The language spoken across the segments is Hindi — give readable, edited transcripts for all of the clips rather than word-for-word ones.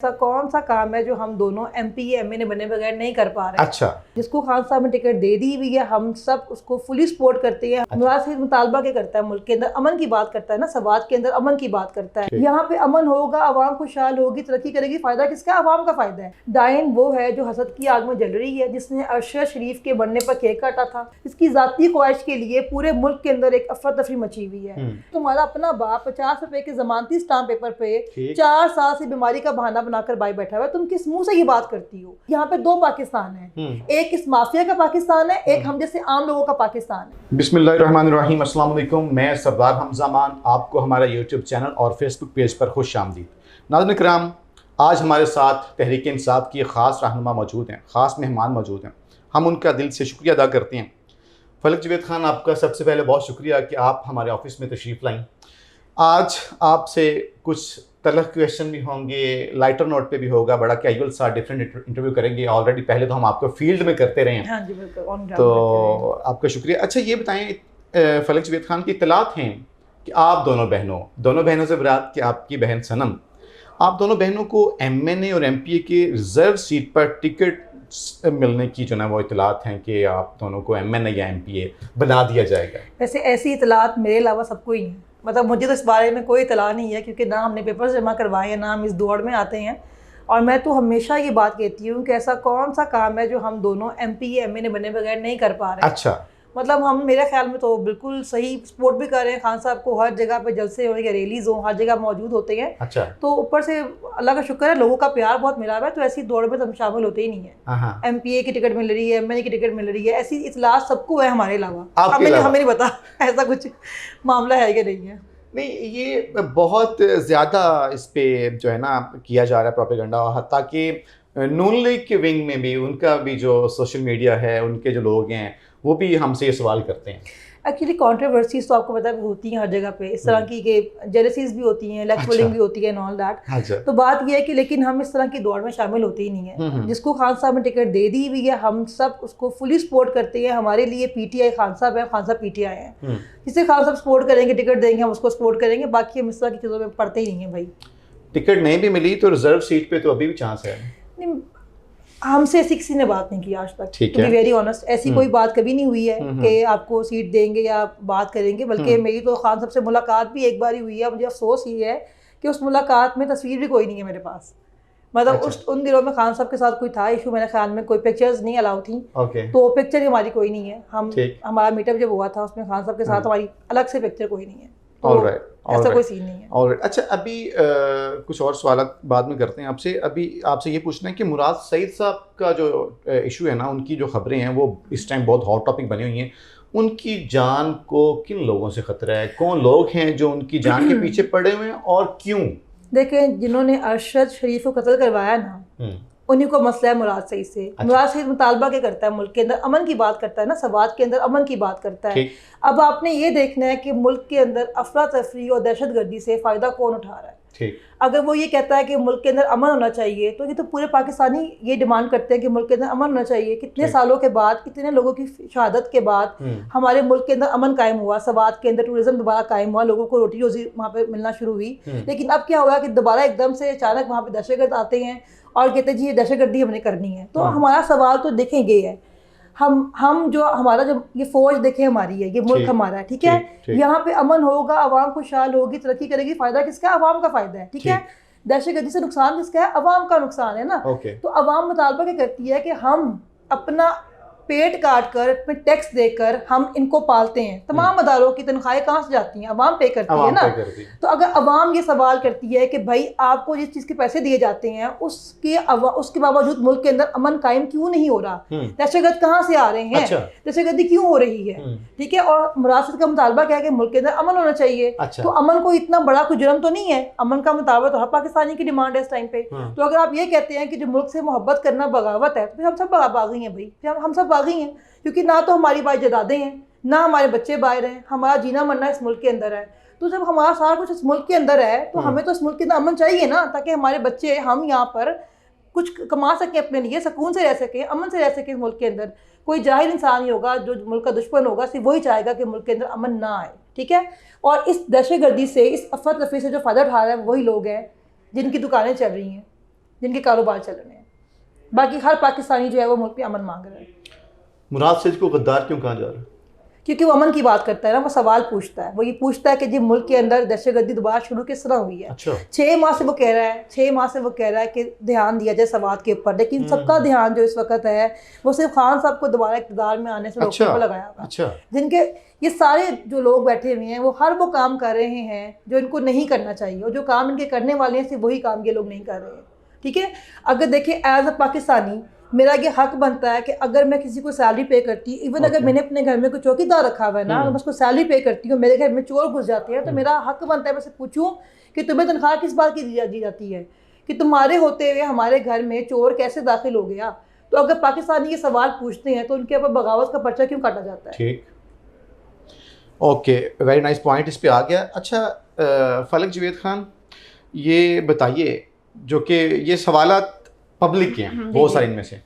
ऐसा कौन सा काम है जो हम दोनों एमपी या एमएनए बने बगैर नहीं कर पा रहे? अच्छा। जिसको खान साहब ने टिकट दे दी हुई है, हम सब उसको फुली सपोर्ट करते हैं। मुराद सिर्फ मुतालबा के करता है, मुल्क के अंदर अमन की बात करता है ना, सवाद के अंदर अमन की बात करता है। यहाँ पे अमन होगा, आवाम खुशहाल होगी, तरक्की करेगी, फायदा किसका? आवाम का फायदा है। डायन वो है जो हसद की आग में जल रही है, जिसने अरशद शरीफ के बनने पर केक काटा था। इसकी जाती ख्वाहिश के लिए पूरे मुल्क के अंदर एक अफरा तफरी मची हुई है। तुम्हारा अपना बाप 50 रुपए के जमानती स्टाम्प पेपर पे 4 साल से बीमारी का बहाना बनाकर बाई बैठा हुआ है। तुम किस मुंह से ये बात करती हो? यहाँ पे दो पाकिस्तान है, एक इस माफिया का पाकिस्तान है, एक हम जैसे आम लोगों का पाकिस्तान है। बिस्मिल्लाहिर्रहमानिर्रहीम, अस्सलाम वालेकुम। मैं सरदार हमजा मान आपको हमारा यूट्यूब चैनल और फेसबुक पेज पर खुश आमदीद। नाज़रीन किराम, आज हमारे साथ तहरीक इंसाफ की ख़ास रहनुमा मौजूद हैं, ख़ास मेहमान मौजूद हैं। हम उनका दिल से शुक्रिया अदा करते हैं। फलक जवेद खान, आपका सबसे पहले बहुत शुक्रिया कि आप हमारे ऑफिस में तशरीफ़ लाएँ। आज आपसे कुछ तलख क्वेश्चन भी होंगे, लाइटर नोट पे भी होगा, बड़ा कैजुअल सा डिफरेंट इंटरव्यू करेंगे। ऑलरेडी पहले तो हम आपको फील्ड में करते रहे हैं। हाँ जी, बिल्कुल। तो आपका शुक्रिया। अच्छा, ये बताएं, फलक जवेद खान की इत्तलात हैं कि आप दोनों बहनों से बरात कि आपकी बहन सनम, आप दोनों बहनों को एमएनए और एमपीए के रिजर्व सीट पर टिकट मिलने की जो ना वो इत्तलात हैं कि आप दोनों को एमएनए या एमपीए बना दिया जाएगा। वैसे ऐसी इत्तलात मेरे अलावा सबको ही है, मतलब मुझे तो इस बारे में कोई इत्तला नहीं है, क्योंकि ना हमने पेपर्स जमा करवाए हैं, ना हम इस दौड़ में आते हैं। और मैं तो हमेशा ये बात कहती हूँ कि ऐसा कौन सा काम है जो हम दोनों एमपी या एमएनए बने बगैर नहीं कर पा रहे। अच्छा। मतलब हम, मेरे ख्याल में तो बिल्कुल सही सपोर्ट भी कर रहे हैं खान साहब को। हर जगह पे जलसे हो या रैलीज हो, हर जगह मौजूद होते हैं। अच्छा। तो ऊपर से अल्लाह का शुक्र है, लोगों का प्यार बहुत मिला हुआ है, तो ऐसी दौड़ में तो हम शामिल होते ही नहीं है। एमपीए की टिकट मिल रही है, एमएनए की टिकट मिल रही है, ऐसी इतलात सबको है हमारे अलावा। हमें नहीं पता ऐसा कुछ मामला है कि नहीं है। नहीं, ये बहुत ज़्यादा इस पे जो है ना किया जा रहा है प्रोपेगेंडा, और हत्ता कि नून लीग के विंग में भी, उनका भी जो सोशल मीडिया है, उनके जो लोग हैं वो भी हमसे ये सवाल करते हैं। एक्चुअली कंट्रोवर्सीज तो आपको पता है होती हैं हर जगह पे, इस तरह की कि जेलसीज भी होती हैं, लेग पुलिंग भी होती है एंड ऑल दैट। तो बात यह है कि लेकिन हम इस तरह की दौड़ में शामिल होते ही नहीं है। जिसको खान साहब ने टिकट दे दी हुई है, हम सब उसको फुली सपोर्ट करते हैं। हमारे लिए पीटीआई खान साहब है, खान साहब पीटीआई है। जिसे खान साहब सपोर्ट करेंगे, टिकट देंगे, हम उसको सपोर्ट करेंगे। बाकी हम इस तरह की चीज़ों में पढ़ते ही नहीं है भाई। टिकट नहीं भी मिली तो रिजर्व सीट पे तो अभी भी चांस है। हमसे ऐसी किसी ने बात नहीं की आज तक, टू बी वेरी ऑनेस्ट। ऐसी कोई बात कभी नहीं हुई है कि आपको सीट देंगे या बात करेंगे। बल्कि मेरी तो खान साहब से मुलाकात भी एक बार ही हुई है। मुझे अफसोस ये है कि उस मुलाकात में तस्वीर भी कोई नहीं है मेरे पास। मतलब उन दिनों में खान साहब के साथ कोई था इशू, मेरे ख्याल में कोई पिक्चर्स नहीं अलाउ थी। तो पिक्चर हमारी कोई नहीं है। हमारा मीटअप जब हुआ था उसमें खान साहब के साथ हमारी अलग से पिक्चर कोई नहीं है। ऐसा कोई सीन नहीं है। और अच्छा, अभी कुछ और सवाल बाद में करते हैं आपसे। अभी आपसे ये पूछना है कि मुराद सईद साहब का जो इशू है ना, उनकी जो खबरें हैं वो इस टाइम बहुत हॉट टॉपिक बनी हुई हैं। उनकी जान को किन लोगों से खतरा है? कौन लोग हैं जो उनकी जान के पीछे पड़े हुए हैं और क्यों? देखें, जिन्होंने अरशद शरीफ को कत्ल करवाया ना, उन्हीं को मसला है मुराद सईद से। अच्छा। मुराद सईद मुतालबा के करता है, मुल्क के अंदर अमन की बात करता है ना, सवाद के अंदर अमन की बात करता है। अब आपने ये देखना है कि मुल्क के अंदर अफरा तफरी और दहशतगर्दी से फ़ायदा कौन उठा रहा है। अगर वो ये कहता है कि मुल्क के अंदर अमन होना चाहिए, तो ये तो पूरे पाकिस्तानी ये डिमांड करते हैं कि मुल्क के अंदर अमन होना चाहिए। कितने सालों के बाद, कितने लोगों की शहादत के बाद हमारे मुल्क के अंदर अमन कायम हुआ, सवाद के अंदर टूरिज्म दोबारा कायम हुआ, लोगों को रोटी रोजी वहाँ पे मिलना शुरू हुई। लेकिन अब क्या हुआ कि दोबारा एकदम से अचानक वहाँ पे दहशतगर्द आते हैं और कहते हैं जी ये दहशतगर्दी हमने करनी है। तो हमारा सवाल तो देखेंगे है, हम जो हमारा जो ये फौज देखें हमारी है, ये मुल्क हमारा है, ठीक है। यहाँ पे अमन होगा, आवाम खुशहाल होगी, तरक्की करेगी, फायदा किसका? आवाम का फायदा है, ठीक है। दहशतगर्दी से नुकसान किसका है? अवाम का नुकसान है ना। तो अवाम मुतालबा क्या करती है कि हम अपना पेट काट कर, अपने टैक्स देकर हम इनको पालते हैं। तमाम अदारों की तनख्वाहें कहाँ से जाती हैं? अवाम पे करती है ना। तो अगर अवाम ये सवाल करती है कि भाई आपको जिस चीज़ के पैसे दिए जाते हैं उसके बावजूद मुल्क के अंदर अमन कायम क्यों नहीं हो रहा? दहशतगर्द कहाँ से आ रहे हैं? दहशतगर्दी क्यों हो रही है? ठीक है। और मुराद सईद का मुतालबा क्या है कि मुल्क के अंदर अमन होना चाहिए। तो अमन को इतना बड़ा कोई जुर्म तो नहीं है। अमन का मुतालबा तो हर पाकिस्तानी की डिमांड है इस टाइम पे। तो अगर आप ये कहते हैं कि जो मुल्क से मोहब्बत करना बगावत है, तो फिर हम सब बागी हैं भाई। हम सब बागी हैं, क्योंकि ना तो हमारी बाई जदादें हैं, ना हमारे बच्चे बाहर हैं। हमारा जीना मरना इस मुल्क के अंदर है। तो जब हमारा सारा कुछ इस मुल्क के अंदर है, तो हमें तो इस मुल्क के अंदर अमन चाहिए ना, ताकि हमारे बच्चे, हम यहाँ पर कुछ कमा सकें, अपने लिए सुकून से रह सकें, अमन से रह सकें। इस मुल्क के अंदर कोई जाहिल इंसान ही होगा जो मुल्क का दुश्मन होगा, सिर्फ वही चाहेगा कि मुल्क के अंदर अमन ना आए, ठीक है। और इस दहशतगर्दी से, इस अफरा तफरी से जो फ़ायदा उठा रहा है वही लोग हैं जिनकी दुकानें चल रही हैं। जिनके कारोबार चल रहे हैं। बाकी हर पाकिस्तानी जो है वो मुल्क में अमन मांग रहा है। मुराद सैयद को गद्दार क्यों कहा जा रहा है? क्योंकि वो अमन की बात करता है ना, वो सवाल पूछता है, वो ये पूछता है कि जी मुल्क के अंदर दहशतगर्दी दोबारा शुरू किस तरह हुई है। अच्छा। 6 माह से वो कह रहा है, 6 माह से वो कह रहा है कि ध्यान दिया जाए सवाल के ऊपर, लेकिन सबका ध्यान जो इस वक्त है वो सिर्फ खान साहब को दोबारा इक़्तिदार में आने से रोकने पर लगाया हुआ। अच्छा। जिनके ये सारे जो लोग बैठे हुए हैं वो हर वो काम कर रहे हैं जो इनको नहीं करना चाहिए, और जो काम इनके करने वाले हैं सिर्फ वही काम ये लोग नहीं कर रहे हैं। ठीक है, अगर देखिए एज अ पाकिस्तानी मेरा ये हक बनता है कि अगर मैं किसी को सैलरी पे करती, इवन अगर मैंने अपने घर में कोई चौकीदार रखा हुआ है ना, मैं उसको सैलरी पे करती हूँ, मेरे घर में चोर घुस जाते हैं, तो मेरा हक बनता है मैं से पूछूं कि तुम्हें तनख्वाह किस बात की दी जाती है, कि तुम्हारे होते हुए हमारे घर में चोर कैसे दाखिल हो गया। तो अगर पाकिस्तानी ये सवाल पूछते हैं तो उनके ऊपर बगावत का पर्चा क्यों काटा जाता है? ठीक, ओके, वेरी नाइस पॉइंट इस पे आ गया। अच्छा फलक जवेद खान, ये बताइए, जो कि ये सवालात पब्लिक के हैं बहुत सारे इनमें से,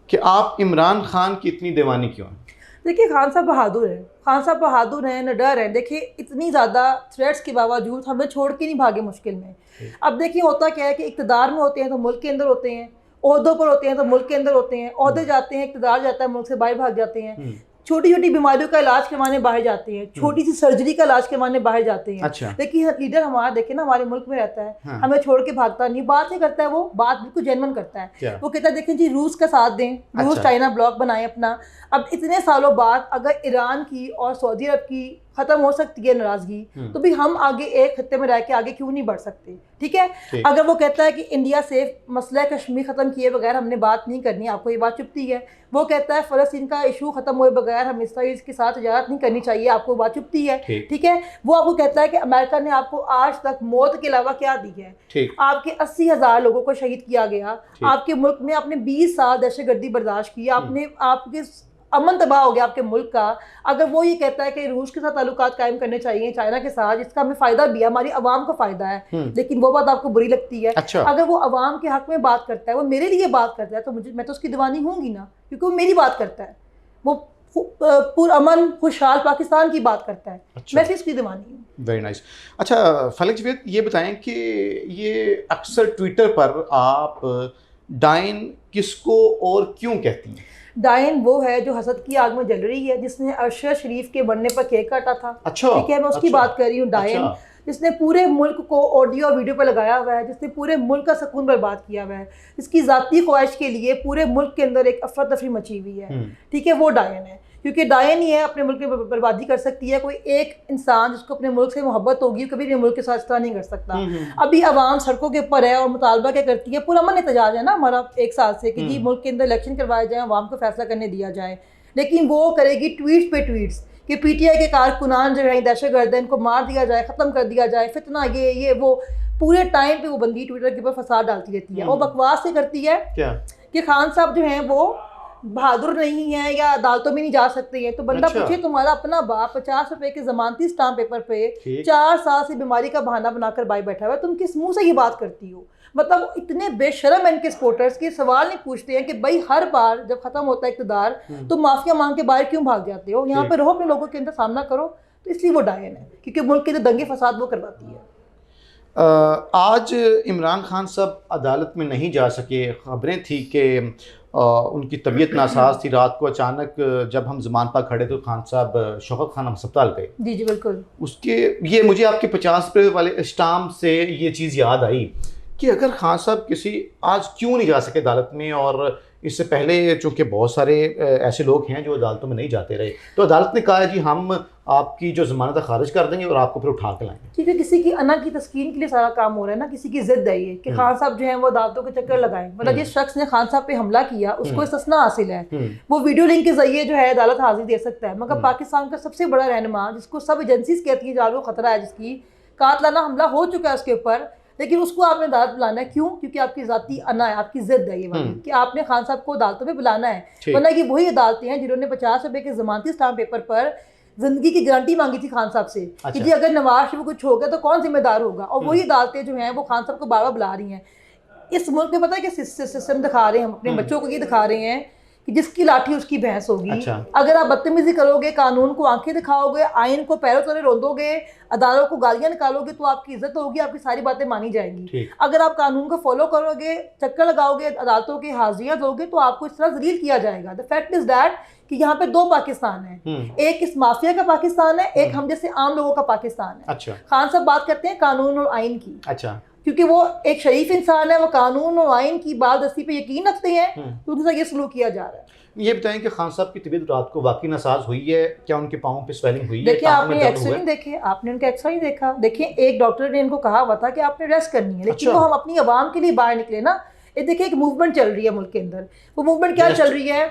कि आप इमरान खान की इतनी दीवानी क्यों हैं? देखिए खान साहब बहादुर हैं, खान साहब बहादुर हैं, निडर हैं। देखिए इतनी ज़्यादा थ्रेट्स के बावजूद हमें छोड़ के नहीं भागे मुश्किल में। अब देखिए होता क्या है कि इक़्तिदार में होते हैं तो मुल्क के अंदर होते हैं, ओहदों पर होते हैं तो मुल्क के अंदर होते हैं, ओहदे जाते हैं, इक़्तिदार जाता है, मुल्क से बाहर भाग जाते हैं, छोटी छोटी बीमारियों का इलाज करवाने बाहर जाते हैं, छोटी सी सर्जरी का इलाज करवाने बाहर जाते हैं। अच्छा। लेकिन लीडर हमारा देखे ना हमारे मुल्क में रहता है, हाँ। हमें छोड़ के भागता नहीं, बात नहीं करता है, वो बात बिल्कुल जेन्युइन करता है। वो कहता है देखें जी रूस का साथ दें, रूस चाइना ब्लॉक बनाए अपना। अब इतने सालों बाद अगर ईरान की और सऊदी अरब की खत्म हो सकती है नाराजगी, तो भी हम आगे एक खत्ते में रह के आगे क्यों नहीं बढ़ सकते? ठीक है, अगर वो कहता है कि इंडिया से मसला कश्मीर खत्म किए बगैर हमने बात नहीं करनी, आपको ये बात चुभती है। वो कहता है फ़लस्तीन का इशू खत्म हुए बगैर हम इसराइल के साथ इजाज़त नहीं करनी चाहिए, आपको बात चुभती है। ठीक है, वो आपको कहता है कि अमेरिका ने आपको आज तक मौत के अलावा क्या दी है? आपके 80,000 लोगों को शहीद किया गया, आपके मुल्क में आपने 20 साल दहशतगर्दी बर्दाश्त की, आपने आपके अमन तबाह हो गया आपके मुल्क का। अगर वो ये कहता है कि रूस के साथ ताल्लुकात कायम करने चाहिए, चाइना के साथ, जिसका हमें फ़ायदा भी है, हमारी आवाम को फ़ायदा है, लेकिन वो बात आपको बुरी लगती है। अच्छा। अगर वो आवाम के हक में बात करता है, वो मेरे लिए बात करता है, तो मैं तो उसकी दीवानी होंगी ना, क्योंकि वो मेरी बात करता है, वो पुरअमन खुशहाल पाकिस्तान की बात करता है। अच्छा। मैं इसकी दीवानी हूँ। Very nice. अच्छा फलक जवेद, ये बताएं कि ये अक्सर ट्विटर पर आप डाइन किसको और क्यों कहती हैं? डाइन वो है जो हसद की आग में जल रही है, जिसने अरशद शरीफ के बनने पर केक काटा था। अच्छा। ठीक है, मैं उसकी बात कर रही हूँ। डाइन जिसने पूरे मुल्क को ऑडियो और वीडियो पर लगाया हुआ है, जिसने पूरे मुल्क का सुकून बर्बाद किया हुआ है, जिसकी ज़ाती ख्वाहिश के लिए पूरे मुल्क के अंदर एक अफरा तफरी मची हुई है। ठीक है, वो डायन है, क्योंकि डायन ही है अपने मुल्क की बर्बादी कर सकती है। कोई एक इंसान जिसको अपने मुल्क से मोहब्बत होगी कभी भी मुल्क के साथ इस तरह नहीं कर सकता। अभी आवाम सड़कों के ऊपर है और मुतालबा क्या करती है, पुरअमन एहतजाज है ना हमारा 1 साल से कि जी मुल्क के अंदर इलेक्शन करवाए जाए, आवाम को फैसला करने दिया जाए, लेकिन वो करेगी ट्वीट पे ट्वीट्स कि पीटीआई के कारकुनान जो है दहशतगर्द है, इनको मार दिया जाए, ख़त्म कर दिया जाए, फितना ये वो। पूरे टाइम पे वो बंदी ट्विटर के ऊपर फसाद डालती रहती है और बकवास से करती है क्या कि खान साहब जो हैं वो बहादुर नहीं है या अदालतों में नहीं जा सकते हैं। तो बंदा पूछे तुम्हारा अपना बाप 50 रुपए के जमानती स्टाम्प पेपर पे 4 साल से बीमारी का बहाना बनाकर बाई बैठा हुआ है, तुम किस मुंह से ये बात करती हो? मतलब इतने बेशरम है इनके सपोर्टर्स के, सवाल नहीं पूछते हैं कि भाई हर बार जब खत्म होता है इक़्तिदार तो माफिया मांग के बाहर क्यों भाग जाते हो? यहाँ पे रहो, अपने लोगों के अंदर सामना करो। तो इसलिए वो डायन है, क्योंकि मुल्क के अंदर दंगे फसाद वो करवाती है। आज इमरान खान साहब अदालत में नहीं जा सके। खबरें थी कि उनकी तबीयत नासाज थी। रात को अचानक जब हम ज़मान पर खड़े तो खान साहब शौकत खान अस्पताल गए। जी जी बिल्कुल। उसके ये मुझे आपके 50 रुपये वाले स्टाम्प से ये चीज़ याद आई कि अगर खान साहब किसी आज क्यों नहीं जा सके अदालत में, और इससे पहले चूँकि बहुत सारे ऐसे लोग हैं जो अदालतों में नहीं जाते रहे, तो अदालत ने कहा जी हम आपकी जो ज़मानत खारिज कर देंगे और आपको फिर उठा के लाएंगे। ठीक है, किसी की अना की तस्कीन के लिए सारा काम हो रहा है ना, किसी की जिद है ये कि खान साहब जो है वो अदालतों के चक्कर लगाएं। मतलब जिस शख्स ने खान साहब पे हमला किया उसको इस्तिस्ना हासिल है, वो वीडियो लिंक के जरिए जो है अदालत हाजिर दे सकता है। मगर पाकिस्तान का सबसे बड़ा रहनुमा जिसको सब एजेंसीज कहती है जान को खतरा है, जिसकी कातलाना हमला हो चुका है उसके ऊपर, लेकिन उसको आपने अदालत बुलाना है। क्यों? क्योंकि आपकी जाती अना है, आपकी जिद है ये वाली कि आपने खान साहब को अदालतों में बुलाना है। वरना कि वही अदालतें हैं जिन्होंने 50 रुपए के जमानती स्टाम्प पेपर पर जिंदगी की गारंटी मांगी थी खान साहब से। अच्छा। कि जी अगर नवाज शरीफ कुछ हो गया तो कौन जिम्मेदार होगा, और वही अदालतें जो हैं वो खान साहब को बार बार बुला रही हैं। इस मुल्क में पता है कि सिस्टम दिखा रहे हैं, हम अपने बच्चों को ये दिखा रहे हैं कि जिसकी लाठी उसकी भैंस होगी। अच्छा। अगर आप बदतमीजी करोगे, कानून को आंखें दिखाओगे, आइन को पैरों तले रोंदोगे, अदालतों को गालियां निकालोगे, तो आपकी इज्जत होगी, आपकी सारी बातें मानी जाएंगी। अगर आप कानून को फॉलो करोगे, चक्कर लगाओगे, अदालतों की हाजिरियां दोगे, तो आपको इस तरह जलील किया जाएगा। द फैक्ट इज दैट कि यहाँ पे दो पाकिस्तान है, एक इस माफिया का पाकिस्तान है, एक हम जैसे आम लोगों का पाकिस्तान है। अच्छा। खान साहब बात करते हैं कानून और आइन की। अच्छा। क्योंकि वो एक शरीफ इंसान है, वो कानून और आइन की बालदस्ती पे यकीन रखते हैं, तो उनके साथ ये सलूक किया जा रहा है। ये बताएं कि खान साहब की तबीयत रात को वाकई नासाज हुई है, क्या उनके पाँव पे स्वेलिंग हुई है? देखिए, आपने एक्सरे नहीं देखे, आपने उनका एक्सरे नहीं देखा। देखिए, एक डॉक्टर ने इनको कहा हुआ था कि आपने रेस्ट करनी है, लेकिन वो हम अपनी आवाम के लिए बाहर निकले ना। ये देखिए, एक मूवमेंट चल रही है मुल्क के अंदर। वो मूवमेंट क्या चल रही है?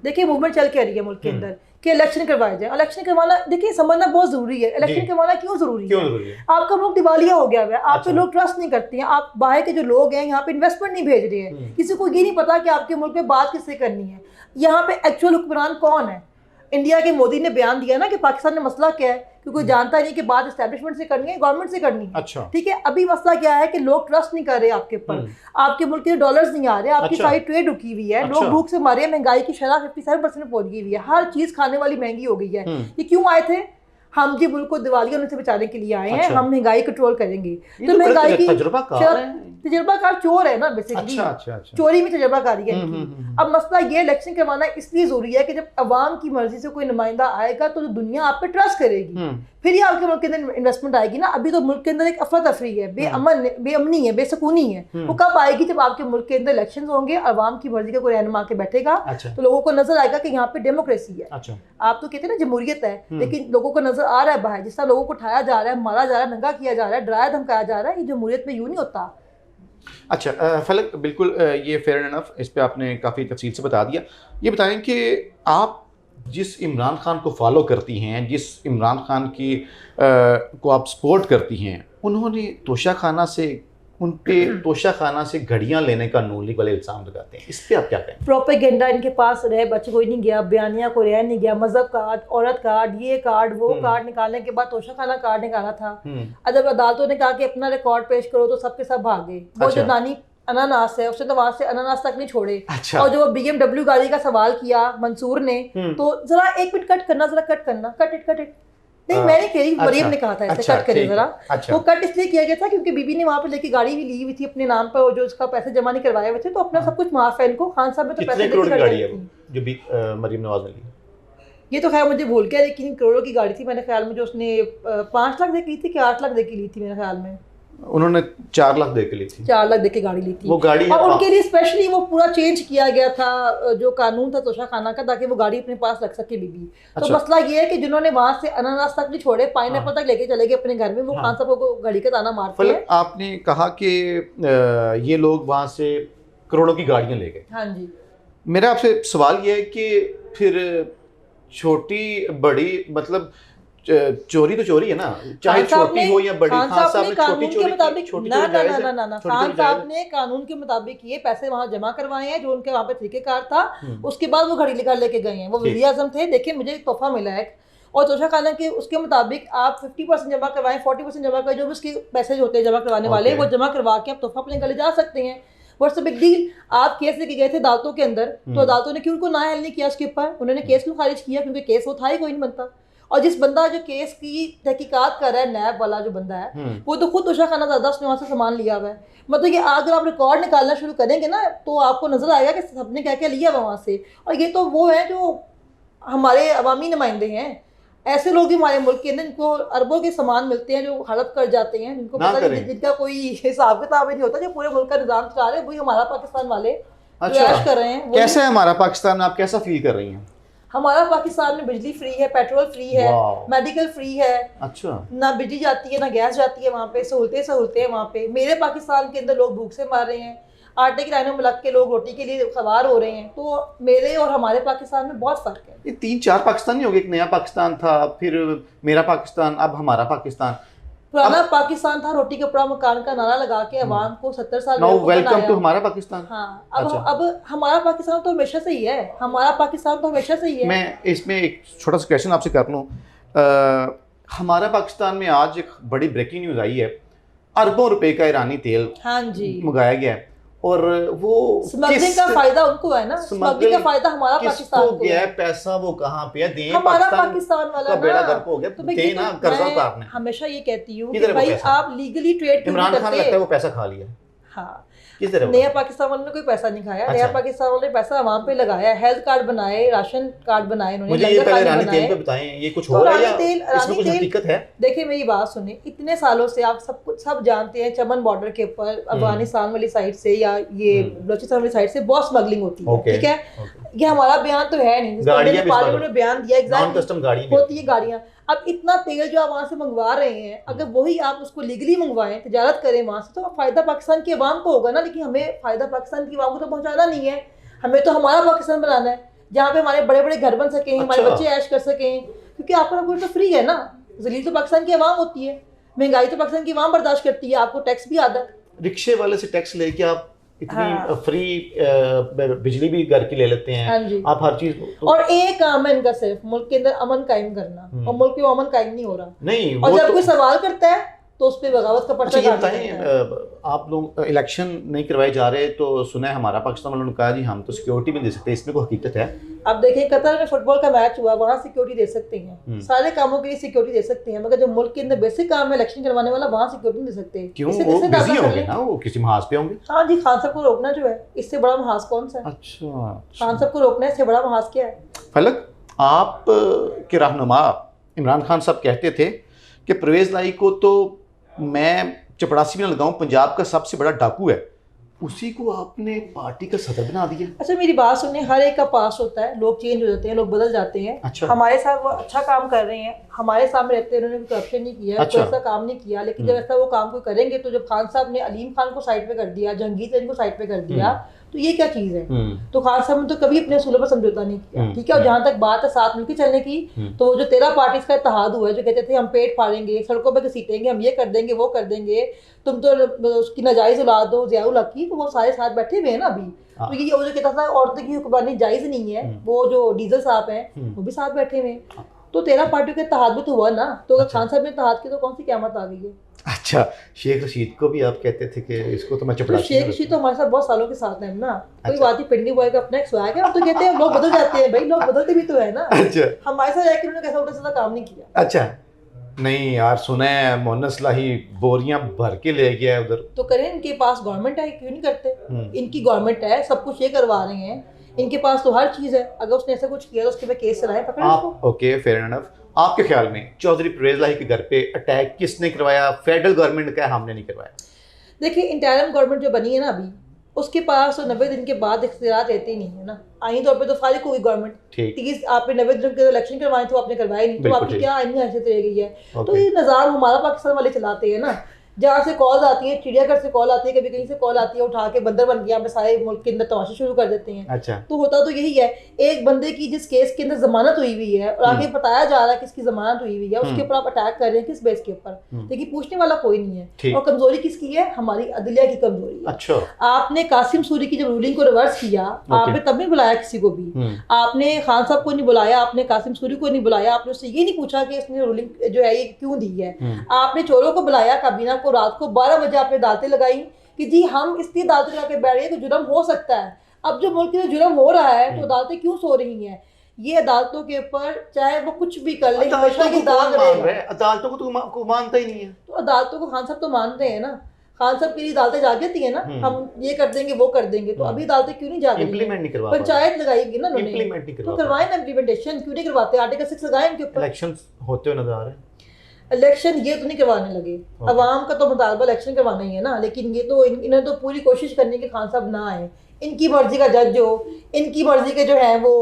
देखिए, मूवमेंट चल क्या रही है मुल्क के अंदर कि इलेक्शन करवाए जाए। इलेक्शन करवाना, देखिए, समझना बहुत जरूरी है। इलेक्शन करवाना क्यों जरूरी है? आपका मुल्क दिवालिया हो गया है, आप पे लोग ट्रस्ट नहीं करते हैं, आप बाहर के जो लोग हैं यहाँ पे इन्वेस्टमेंट नहीं भेज रहे हैं, किसी को ये नहीं पता कि आपके मुल्क में बात किससे करनी है। यहाँ पे एक्चुअल हुक्मरान कौन है? इंडिया के मोदी ने बयान दिया ना कि पाकिस्तान में मसला क्या है, क्योंकि कोई जानता नहीं कि बात एस्टेब्लिशमेंट से करनी है, गवर्नमेंट से करनी है। अच्छा। ठीक है, अभी मसला क्या है कि लोग ट्रस्ट नहीं कर रहे आपके ऊपर, आपके मुल्क के डॉलर्स नहीं आ रहे, आपकी सारी ट्रेड रुकी हुई है, लोग भूख से मारे हैं, महंगाई की शरह 57% पहुंच गई हुई है, हर चीज खाने वाली महंगी हो गई है। ये क्यों आए थे? हम जी मुल्क को दिवालिया होने से बचाने के लिए आए हैं। हम महंगाई कंट्रोल करेंगे। तो महंगाई की तजुर्बाकार चोर है ना बेसिकली। अच्छा। चोरी में तजुर्बाकारी है। अब मसला ये इलेक्शन करवाना इसलिए जरूरी है कि जब अवाम की मर्जी से कोई नुमाइंदा आएगा तो दुनिया आप पे ट्रस्ट करेगी, फिर ही आपके मुल्क के अंदर इन्वेस्टमेंट आएगी ना। अभी तो मुल्क के अंदर एक अफरा तफरी है, बेअमनी है, बेसकूनी है। वो कब आएगी? जब आपके मुल्क के अंदर इलेक्शन होंगे, अवाम की मर्जी का कोई रहनुमा के बैठेगा। तो लोगों को नजर आएगा कि यहाँ पे डेमोक्रेसी है। आप तो कहते हैं ना जमहूरियत है, लेकिन लोगों को नजर आ रहा है बाहर, जिस तरह लोगों को उठाया जा रहा है, मारा जा रहा है, नंगा किया जा रहा है, डराया धमकाया जा रहा है, ये जमहूरियत में यूं नहीं होता। अच्छा फलक, बिल्कुल ये फेयर एनफ, इस पे आपने काफ़ी तफसील से बता दिया। ये बताएं कि आप जिस इमरान खान को फॉलो करती हैं, जिस इमरान खान की को आप सपोर्ट करती हैं, उन्होंने तोशा खाना से उन पे तोशा खाना से घड़ियां लेने का नून लीग वाले इल्ज़ाम लगाते हैं, इस पे आप क्या कहें? प्रोपेगेंडा इनके पास रह बच कोई नहीं गया, बयानिया को रह नहीं गया, मजहब कार्ड, औरत कार्ड, ये कार्ड, वो कार्ड निकालने के बाद तोशा खाना कार्ड निकाला था। जब अदालतों ने कहा कि अपना रिकॉर्ड पेश करो तो सबके सब भागे। वो जो नानी अनानास है, उसने तो वहां से अनानास तक नहीं छोड़े। अच्छा। और जो BMW गाड़ी का सवाल किया मंसूर ने, तो जरा एक मिनट कट करना, जरा कट करना, कट इट। नहीं, मैं नहीं कह रही, मरियम ने कहा था ऐसे कट करें जरा। वो कट इसलिए किया गया था क्योंकि बीबी ने वहां पे लेके गाड़ी भी ली हुई थी अपने नाम पर, जो उसका पैसे जमा नहीं करवाए हुए थे, तो अपना सब कुछ माफ है इनको। खान साहब ने तो पैसे लेके गाड़ी है जो भी मरियम नवाज ने ली, ये तो खैर मुझे भूल गया, लेकिन करोड़ों की गाड़ी थी मेरे ख्याल में, जो उसने 5 लाख दे के ली थी कि 8 लाख दे के ली थी मेरे ख्याल में। उन्होंने 4 लाख दे के ली थी। 4 लाख दे के गाड़ी ली थी वो गाड़ी, और उनके लिए स्पेशली वो पूरा चेंज किया गया था जो कानून था तोशा खाना का, ताकि वो गाड़ी अपने पास रख सके बीबी। तो मसला ये है कि जिन्होंने वहां से अनानास तक नहीं छोड़े, पाइनएप्पल तक लेके चले गए अपने घर में, वो खान साहब को गाड़ी का ताना मारते हैं। आपने कहा कि ये लोग वहां से करोड़ों की गाड़ियां ले गए। हाँ जी। मेरा आपसे सवाल ये है कि फिर छोटी बड़ी मतलब चोरी तो चोरी है ना, चाहे छोटी हो या बड़ी। खान साहब ने कानून के मुताबिक ना खान साहब ने कानून के मुताबिक ये पैसे वहां जमा करवाए हैं, जो उनके वहां पे तरीकेकार था। उसके बाद वो घड़ी निकाल लेके गए हैं, वो वज़ीर आज़म थे। देखिए, मुझे एक तोहफा मिला है, और तोशा खाना के उसके मुताबिक आप 50% जमा करवाएं, 40% जमा करें, जो भी उसके पैसे होते हैं जमा करवाने वाले, वो जमा करवा के आप तोहफा अपने गले जा सकते हैं। What's the big deal? आप केस लेके गए थे अदालतों के अंदर, तो अदालतों ने क्यों उनको ना हल नहीं किया उसके ऊपर? उन्होंने केस क्यों खारिज किया? क्योंकि केस वो था ही कोई नहीं बनता। और जिस बंदा जो केस की तहकीकात कर रहा है, नैब वाला जो बंदा है, वो तो खुद तोशा खाना ज़्यादा उसने वहाँ से सामान लिया हुआ है। मतलब कि अगर आप रिकॉर्ड निकालना शुरू करेंगे ना, तो आपको नजर आएगा कि सबने क्या क्या लिया हुआ वहाँ से। और ये तो वो है जो हमारे अवामी नुमाइंदे हैं। ऐसे लोग भी हमारे मुल्क के अंदर, इनको अरबों के सामान मिलते हैं, जो हड़प कर जाते हैं, जिनको पता नहीं, जिनका कोई हिसाब किताब नहीं होता, जो पूरे मुल्क का निजाम चला रहे हैं, वही हमारा पाकिस्तान वाले ऐश कर रहे हैं। कैसे है हमारा पाकिस्तान? आप कैसा फील कर रही हैं? हमारा पाकिस्तान में बिजली फ्री है, पेट्रोल फ्री है, मेडिकल फ्री है। अच्छा। ना बिजली जाती है ना गैस जाती है, वहाँ पे सहूलतें हैं वहाँ पे। मेरे पाकिस्तान के अंदर लोग भूख से मार रहे हैं, आटे की लाइनों में लग के लोग रोटी के लिए सवार हो रहे हैं। तो मेरे और हमारे पाकिस्तान में बहुत फर्क है। ये 3-4 पाकिस्तान नहीं हो गए? एक नया पाकिस्तान था, फिर मेरा पाकिस्तान, अब हमारा पाकिस्तान। पुराना पाकिस्तान था रोटी कपड़ा मकान का नारा लगा के अवाम को 70 साल वेलकम टू हमारा पाकिस्तान। हाँ, अब हमारा पाकिस्तान तो हमेशा से ही है, हमारा पाकिस्तान तो हमेशा से ही है। मैं इसमें एक छोटा सा क्वेश्चन आपसे कर लूँ। हमारा पाकिस्तान में आज एक बड़ी ब्रेकिंग न्यूज़ आई है, अरबों रुपए का ईरानी तेल हाँ जी मंगाया गया है, और वो स्मगलिंग का फायदा उनको है ना, स्मगलिंग का फायदा हमारा पाकिस्तान को गया है, पैसा वो कहाँ पे है, दें हमारा पाकिस्तान वाला का बेड़ा गर्क हो गया, तो दें ना, कर्जा उतारने। हमेशा ये कहती हूँ कि भाई आप लीगली ट्रेड क्यों नहीं करते। इमरान खान लगता है वो पैसा खा लिया। हाँ, किस तरह नया पाकिस्तान वालों ने कोई पैसा नहीं खाया। नया पाकिस्तान वालों ने पैसा वहाँ पे लगाया, हेल्थ कार्ड बनाए, राशन कार्ड बनाए उन्होंने। मुझे ये पहले रानी तेल पे बताएं, ये कुछ हो रहा है या इसमें कुछ हकीकत है? देखिए मेरी बात सुने, इतने सालों से आप सब जानते हैं, चमन बॉर्डर के ऊपर अफगानिस्तान वाली साइड से या ये बलूचिस्तान वाली साइड से बहुत स्मगलिंग होती है, ठीक है। ये हमारा बयान तो है नहीं, पार्लियामेंट में बयान दिया एग्जैक्टली होती है गाड़ियाँ। अब इतना तेल जो आप वहाँ से मंगवा रहे हैं, अगर वही आप उसको लीगली मंगवाएं, तजारत करें वहाँ से, तो फायदा पाकिस्तान की आवाम को होगा ना। लेकिन हमें फायदा पाकिस्तान की आवाम को तो पहुँचाना नहीं है, हमें तो हमारा पाकिस्तान बनाना है जहाँ पे हमारे बड़े बड़े घर बन सकें, हमारे बच्चे ऐश कर सकें, क्योंकि आपका कुछ तो फ्री है ना। जलील तो पाकिस्तान की आवाम होती है, महंगाई तो पाकिस्तान की आवाम बर्दाश्त करती है, आपको टैक्स भी आता है। रिक्शे वाले से टैक्स लेके आप इतनी फ्री बिजली भी घर की ले लेते हैं। हाँ जी। आप हर चीज और एक काम है इनका, सिर्फ मुल्क के अंदर अमन कायम करना, और मुल्क में अमन कायम नहीं हो रहा। नहीं, और जब कोई सवाल करता है तो उस पे बगावत का पर्चा। ये बताएं, आप लोग इलेक्शन नहीं करवाए जा रहे, तो सुना है हमारा पाकिस्तान वालों ने कहा जी हम तो सिक्योरिटी भी दे सकते हैं, इसमें कोई हकीकत है? अब देखिए, कतर में फुटबॉल का मैच हुआ, वहाँ सिक्योरिटी दे सकते हैं, सारे कामों के लिए सिक्योरिटी दे सकते हैं, मगर जो मुल्क के अंदर बेसिक काम है इलेक्शन करवाने वाला, वहाँ सिक्योरिटी नहीं दे सकते। क्यों? वो बिजी होंगे ना, वो किसी महाज पे होंगे। हाँ जी, खान साहब को रोकना जो है, इससे बड़ा महाज कौन सा है? अच्छा, खान साहब को रोकना है, इससे बड़ा महाज क्या है? फलक, आप के रहनुमा इमरान खान साहब कहते थे कि परवेज लाई को तो मैं चपरासी में लगाऊं, पंजाब का सबसे बड़ा डाकू है, उसी को आपने पार्टी का सदर बना दिया। अच्छा मेरी बात सुनिए, हर एक का पास होता है, लोग चेंज हो जाते हैं, लोग बदल जाते हैं। अच्छा। हमारे साथ वो अच्छा काम कर रहे हैं, हमारे सामने रहते हैं, उन्होंने करप्शन नहीं किया, कोई ऐसा काम नहीं किया, लेकिन जब ऐसा वो काम को करेंगे, तो जब खान साहब ने अलीम खान को साइड पे कर दिया, जहांगीर को साइड पे कर दिया, तो ये क्या चीज है? तो खान साहब ने तो कभी अपने असूलों पर समझौता नहीं किया, ठीक है। और जहां तक बात है साथ मिलकर चलने की, तो वो जो 13 पार्टीज का इत्तेहाद हुआ है, जो कहते थे हम पेट फाड़ेंगे, सड़कों पर घसीटेंगे, हम ये कर देंगे, वो कर देंगे, तुम तो उसकी नाजायज औलाद हो ज़ियाउल हक की, तो वो सारे साथ बैठे हुए हैं ना अभी। तो ये वो जो कहता था औरतों की हुक्मरानी जायज नहीं है, वो जो डीजल साहब हैं वो भी साथ बैठे हुए हैं। तो 13 पार्टियों का इत्तेहाद भी तो हुआ ना। तो अगर खान साहब ने इत्तेहाद की तो कौन सी क़यामत आ गई है? अच्छा, शेख रशीद को भी आप कहते थे कि इसको तो मैं चपरासी। शेख रशीद तो हमारे साथ बहुत सालों के साथ है ना, कोई बात ही पिंडी बॉय का अपना एक स्वैग है। हम तो कहते हैं लोग बदल जाते हैं भाई, लोग बदलते भी तो है ना। अच्छा, हमारे साथ जाकर उन्होंने कैसा उल्टा सीधा काम नहीं किया। अच्छा, नहीं यार, सुना है मोहन्नद सलाही बोरियां भर के ले गया है उधर। तो करें, इनके पास गवर्नमेंट है, क्यों नहीं करते? इनकी गवर्नमेंट है, सब कुछ ये करवा रहे हैं, इनके पास तो हर चीज है। अगर उसने ऐसा कुछ किया तो उसके पे केस चलाएं, पकड़ें उसको। Okay, fair enough. आपके ख्याल में चौधरी परवेज लाही के घर पे अटैक किसने करवाया? फेडरल गवर्नमेंट का, हमने नहीं करवाया। देखिए, इंटरिम गवर्नमेंट जो बनी है ना अभी, उसके पास तो 90 दिन के बाद इख्तियार रहते ही नहीं है ना। आईनी तौर पे तो फारिग होगी गवर्नमेंट। 30 आपने 90 दिन के इलेक्शन करवाए तो आपने करवाए नहीं, तो आपकी क्या आईनी हैसियत रह गई है? तो ये निज़ाम हमारा पाकिस्तान वाले चलाते हैं ना। जहाँ से कॉल आती है, चिड़ियाघर से कॉल आती है, कभी कहीं से कॉल आती है, उठा के बंदर बन गया, हम सारे मुल्क के अंदर तमाशे शुरू कर देते हैं। अच्छा। तो होता तो यही है, एक बंदे की जिस केस के अंदर जमानत हुई हुई है और आगे बताया जा रहा है किसकी जमानत हुई हुई है, उसके ऊपर आप अटैक कर रहे हैं, किस बेस के ऊपर? लेकिन पूछने वाला कोई नहीं है। और कमजोरी किसकी है? हमारी अदलिया की कमजोरी है। अच्छा। आपने कासिम सूरी की जब रूलिंग को रिवर्स किया, आपने तब नहीं बुलाया किसी को भी, आपने खान साहब को नहीं बुलाया, आपने कासिम सूरी को नहीं बुलाया, आपने उससे ये नहीं पूछा कि इसने रूलिंग जो है ये क्यों दी है। आपने चोरों को बुलाया, काबीना को, रात को 12 बजे आपने अदालतें लगाई कि जी हम इसलिए अदालतें लगा के बैठ गए कि जुर्म हो सकता है। अब जो मुल्क में जुर्म हो रहा है तो अदालतें क्यों सो रही हैं? ये अदालतों के ऊपर चाहे वो कुछ भी कर ले, अदालतों को तो मानता ही नहीं है। तो अदालतों को खान साहब तो मानते हैं ना। खान साहब के लिए अदालतें जाग जाती है ना, हम ये कर देंगे वो कर देंगे। तो अभी अदालतें क्यों नहीं जाग रही? पंचायत लगाएगी ना उन्होंने, तो करवाए ना इम्प्लीमेंटेशन। क्यों नहीं करवाते? आर्टिकल 6 लगाए इनके ऊपर। इलेक्शन होते हुए नजर आ रहे हैं। इलेक्शन ये तो नहीं करवाने लगे, अवाम का तो मुतालबा इलेक्शन करवाना ही है ना। लेकिन ये तो इन्होंने तो पूरी कोशिश करनी कि खान साहब ना आए, इनकी मर्जी का जज हो, इनकी मर्जी के जो है वो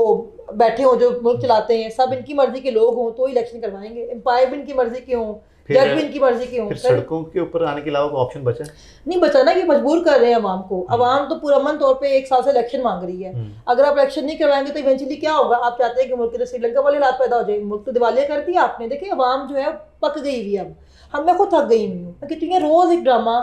बैठे हो, जो मुल्क चलाते हैं, सब इनकी मर्जी के लोग हों तो इलेक्शन करवाएंगे। एम्पायर भी इनकी मर्जी के हों, जज भी इनकी मर्जी के हों। सड़कों के ऊपर आने के अलावा ऑप्शन बचा नहीं बचा ना, कि मजबूर कर रहे हैं अवाम को। अवाम तो पुरअमन तौर पे 1 साल से इलेक्शन मांग रही है। अगर आप इलेक्शन नहीं करवाएंगे तो इवेंचुअली क्या होगा? आप चाहते हैं कि मुल्क के श्रीलंका वाले हालात पैदा हो जाए। मुल्क तो दिवालिया कर दिया आपने। देखिए अवाम जो है पक गई हुई है अब। मैं खुद थक गई हूँ। मैं कहती हूँ रोज एक ड्रामा,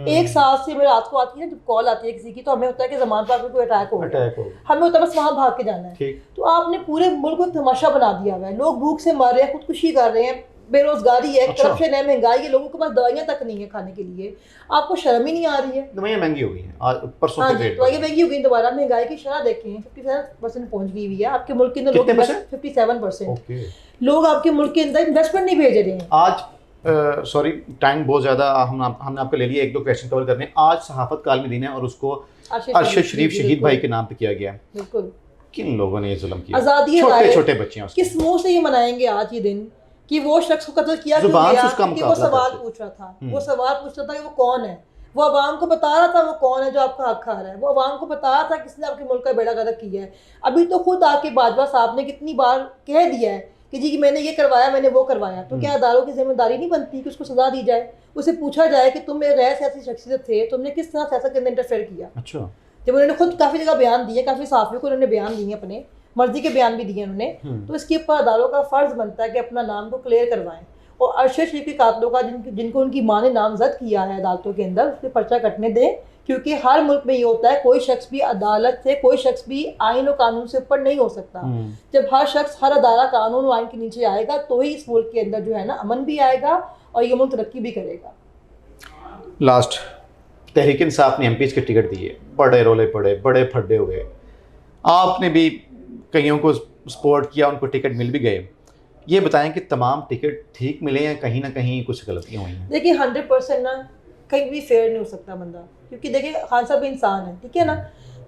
1 साल से मेरे रात को आती है जब कॉल आती है किसी की, तो हमें होता है कि जमान पार्क में कोई अटैक हो गया, हमें होता है बस वहाँ भाग के जाना है। तो आपने पूरे मुल्क को तमाशा बना दिया हुआ है। लोग भूख से मर रहे हैं, खुदकुशी कर रहे हैं, बेरोजगारी है, अच्छा। करप्शन है, महंगाई है, लोगों के पास दवाइयाँ तक नहीं है खाने के लिए। आपको शर्म ही नहीं आ रही है? दवाइयाँ महंगी हो गई हैं आज, परसों हाँ के जी, रेट दवाइयाँ महंगी हो गई दोबारा। महंगाई की शरह देखें 57% पहुंच गई हुई है आपके मुल्क के अंदर। लोग कितने परसेंट? 57% ओके। लोग आपके मुल्क के अंदर इन्वेस्टमेंट नहीं भेज रहे हैं। आज सॉरी टाइम बहुत ज़्यादा हमने आपको ले लिया, एक दो क्वेश्चन कवर करने हैं। आज सहाफ़त का आलमी दिन है और उसको अरशद शरीफ शहीद भाई के नाम पे किया गया। बिल्कुल। किन लोगों ने ये जुल्म किया? आज़ादी छोटे छोटे बच्चे हैं उसके। किस मुंह से ये मनाएंगे आज ये दिन कि वो शख्स को कत्ल किया क्यों जुबान से गया? उसका क्योंकि वो मुकाबला सवाल करते। पूछ रहा था, वो सवाल पूछ रहा था कि वो कौन है। वो अवाम को बता रहा था वो कौन है जो आपका हक खा रहा है। वो अवाम को बता रहा था किसने आपके मुल्क का बेड़ा गर्क किया है। अभी तो खुद आके बाजवा साहब ने कितनी बार कह दिया है कि जी मैंने ये करवाया, मैंने वो करवाया। तो क्या अदालों की जिम्मेदारी नहीं बनती कि उसको सजा दी जाए, उसे पूछा जाए कि तुम एक गैर सियासी शख्सियत थे, तुमने किस तरह सियासत के अंदर इंटरफेयर किया? अच्छा। जब उन्होंने खुद काफ़ी जगह बयान दिए, काफ़ी सहाफ़ियों को उन्होंने बयान दिए, अपने मर्जी के बयान भी दिए उन्होंने, तो इसके ऊपर अदालों का फ़र्ज़ बनता है कि अपना नाम को क्लियर करवाएं। और अरशद शरीफ के कातलों का जिनको उनकी माँ ने नामजद किया है अदालतों के अंदर, उसके पर्चा कटने दें। क्योंकि हर मुल्क में ये होता है, कोई शख्स भी अदालत से, कोई शख्स भी आइन और कानून से ऊपर नहीं हो सकता। जब हर शख्स, हर अदारा कानून और आइन के नीचे आएगा तो ही इस मुल्क के अंदर जो है ना अमन भी आएगा और ये मुल्क तरक्की भी करेगा। लास्ट तहरीक इंसाफ ने एमपीज़ के टिकट दिए, बड़े रोले पड़े, बड़े फड्डे हुए। आपने भी कईयों को सपोर्ट किया, उनको टिकट मिल भी गए। ये बताएं कि तमाम टिकट ठीक मिले या कहीं ना कहीं कुछ गलतियाँ हुई हैं? देखिए 100% ना कहीं भी फेयर नहीं हो सकता बंदा, क्योंकि देखिए खान साहब इंसान है, ठीक है ना।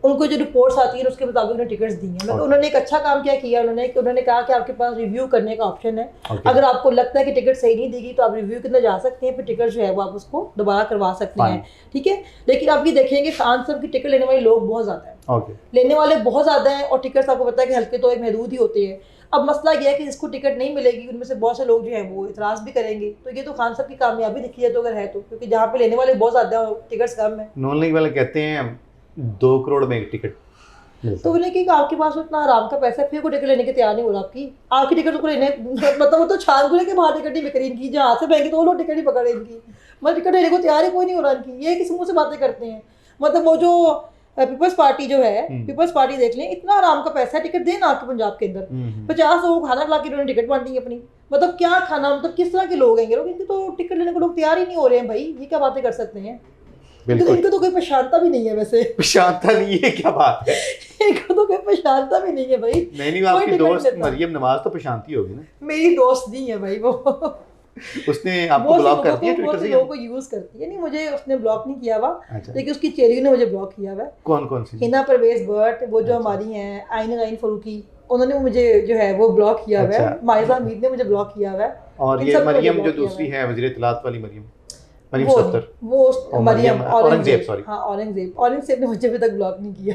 उनको जो रिपोर्ट्स आती है उसके मुताबिक उन्हें टिकट्स दी हैं। मतलब उन्होंने एक अच्छा काम क्या किया, उन्होंने कहा कि आपके पास रिव्यू करने का ऑप्शन है। अगर आपको लगता है कि टिकट सही नहीं देगी तो आप रिव्यू के अंदर जा सकते हैं, फिर टिकट जो है वो आप उसको दोबारा करवा सकते हैं, ठीक है। लेकिन आप ये देखेंगे खान साहब की टिकट लेने वाले लोग बहुत ज़्यादा हैं, लेने वाले बहुत ज़्यादा हैं, और टिकट्स आपको पता है कि हल्के तो एक महदूद ही होते हैं। अब मसला यह है कि जिसको टिकट नहीं मिलेगी उनमें से बहुत से लोग जो हैं वो इतराज़ भी करेंगे। तो ये तो खान साहब की कामयाबी दिखी है तो अगर है तो, क्योंकि जहाँ पे लेने वाले बहुत ज़्यादा टिकट्स कम है। नॉन लीग वाले कहते हैं 2 करोड़ में एक टिकट, तो उन्हें कि आपके पास उतना आराम का पैसा है, फिर कोई टिकट लेने के तैयार नहीं हो रहा आपकी टिकट को लेने मतलब वो तो छान को लेके बाहर टिकट नहीं बिक रही इनकी, जहाँ से बैंक तो वो लोग टिकट ही पकड़े इनकी, मतलब टिकट लेने को तैयार ही कोई नहीं हो रहा इनकी। ये किस मुँह से बातें करते हैं? मतलब वो जो पीपल्स पार्टी जो है, पीपल्स पार्टी देख लें, इतना आराम का पैसा है, टिकट देना आपके पंजाब के अंदर 50 लोगों को खाना खिला के उन्होंने टिकट बांटी अपनी। मतलब क्या खाना, मतलब किस तरह के लोग हैं ये लोग? इनके तो टिकट लेने को लोग तैयार ही नहीं हो रहे हैं भाई, ये क्या बातें कर सकते हैं? इनको तो कोई पहचानता भी नहीं है, वैसे पहचानता नहीं है, क्या बात है? इनको तो कोई पहचानता भी नहीं है भाई। नहीं, आपकी दोस्त मरियम नवाज तो पहचानती होगी ना? मेरी दोस्त नहीं है भाई वो। उसने आपको ब्लॉक कर दिया ट्विटर से? लोगों को यूज करती है। नहीं, मुझे उसने ब्लॉक नहीं किया हुआ, लेकिन उसकी चेरियों ने मुझे ब्लॉक किया हुआ है। कौन सी? हिना परवेज भट्ट, वो जो हमारी हैं आइन फरूकी, उन्होंने मुझे जो है वो ब्लॉक किया हुआ है। माहिजा हमीद ने मुझे ब्लॉक किया हुआ है। और ये मरियम जो दूसरी है वज़ीर इत्तलात वाली मरियम सत्तर, वो मरियम औरंगजेब, सॉरी हाँ औरंगजेब ने मुझे अभी तक ब्लॉक नहीं किया।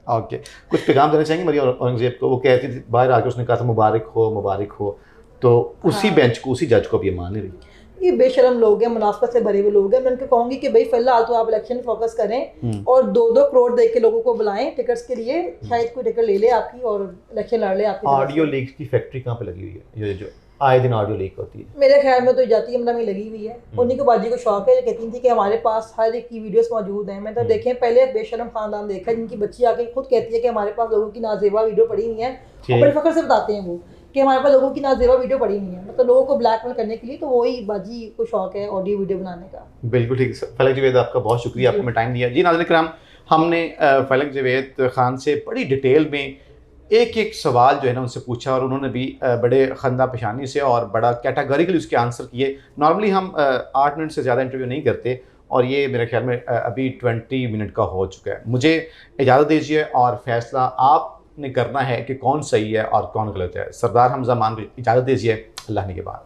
ओके, कुछ पैगाम देना चाहेंगे मरियम औरंगजेब को? वो कहती थी बाहर आके, उसने कहा था मुबारक हो, तो उसी बेंच को, उसी जज को भी मान नहीं रही। ये बेशरम लोग हैं, मुनाफिकत से भरे हुए लोग हैं। मैं उनको कहूँगी कि भाई फिलहाल तो आप इलेक्शन फोकस करें और 2-2 करोड़ दे के लोगों को बुलाएं टिकट्स के लिए, शायद कोई टिकट ले ले आपकी और इलेक्शन लड़ ले आपकी। ऑडियो लीक की फैक्ट्री कहाँ पे लगी हुई है? जो आए दिन ऑडियो लीक होती है, मेरे ख्याल में तो जाती अमला में लगी हुई है। उन्हीं को बाजी को शौक है, जो कहती थी कि हमारे पास हर एक की वीडियोस मौजूद हैं। मैं तो देखें, पहले बेशरम खानदान देखा जिनकी बच्ची आके खुद कहती है कि हमारे पास लोगों की नाजेबा वीडियो पड़ी हुई है, और बड़े फख्र से बताते हैं वो कि हमारे पास लोगों की नाजेबा वीडियो पड़ी हुई है, मतलब लोगों को ब्लैकमेल करने के लिए। तो वही बाजी को शौक है ऑडियो वीडियो बनाने का। बिल्कुल ठीक। फलक जवेद, आपका बहुत शुक्रिया, आपको मैं टाइम दिया। जी नाज़रीन किराम, हमने फलक जवेद खान से बड़ी डिटेल में एक सवाल जो है ना उनसे पूछा, और उन्होंने भी बड़े खंदा पेशानी से और बड़ा कैटेगरिकली उसके आंसर किए। नॉर्मली हम 8 मिनट से ज़्यादा इंटरव्यू नहीं करते, और ये मेरे ख्याल में अभी 20 मिनट का हो चुका है। मुझे इजाज़त दीजिए, और फैसला आपने करना है कि कौन सही है और कौन गलत है। सरदार हमजा मान को इजाज़त दीजिए, अल्लाह ने के बाद।